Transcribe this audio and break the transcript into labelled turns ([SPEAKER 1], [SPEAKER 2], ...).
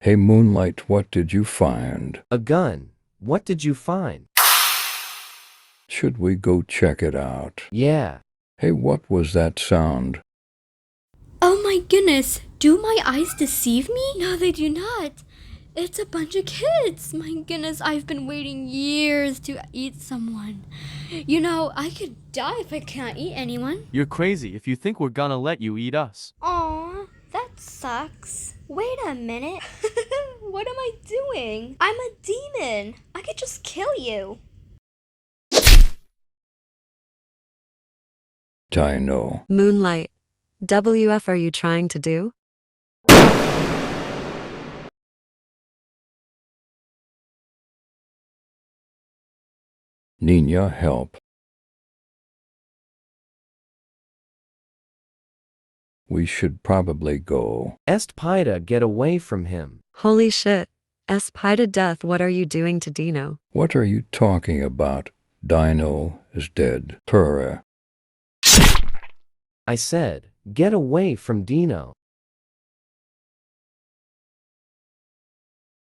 [SPEAKER 1] Hey Moonlight, what did you find?
[SPEAKER 2] A gun. What did you find?
[SPEAKER 1] Should we go check it out?
[SPEAKER 2] Yeah.
[SPEAKER 1] Hey, what was that sound?
[SPEAKER 3] Oh my goodness, do my eyes deceive me? No, they do not. It's a bunch of kids. My goodness, I've been waiting years to eat someone. You know, I could die if I can't eat anyone.
[SPEAKER 4] You're crazy if you think we're gonna let you eat us.
[SPEAKER 3] Aw, that sucks. Wait a minute. What am I doing? I'm a demon. I could just kill you.
[SPEAKER 1] Dino.
[SPEAKER 5] Moonlight. WF are you trying to do?
[SPEAKER 1] Nina, help. We should probably go.
[SPEAKER 2] Espida, get away from him.
[SPEAKER 5] Holy shit. Espida death, what are you doing to Dino?
[SPEAKER 1] What are you talking about? Dino is dead. Purr.
[SPEAKER 2] I said, get away from Dino.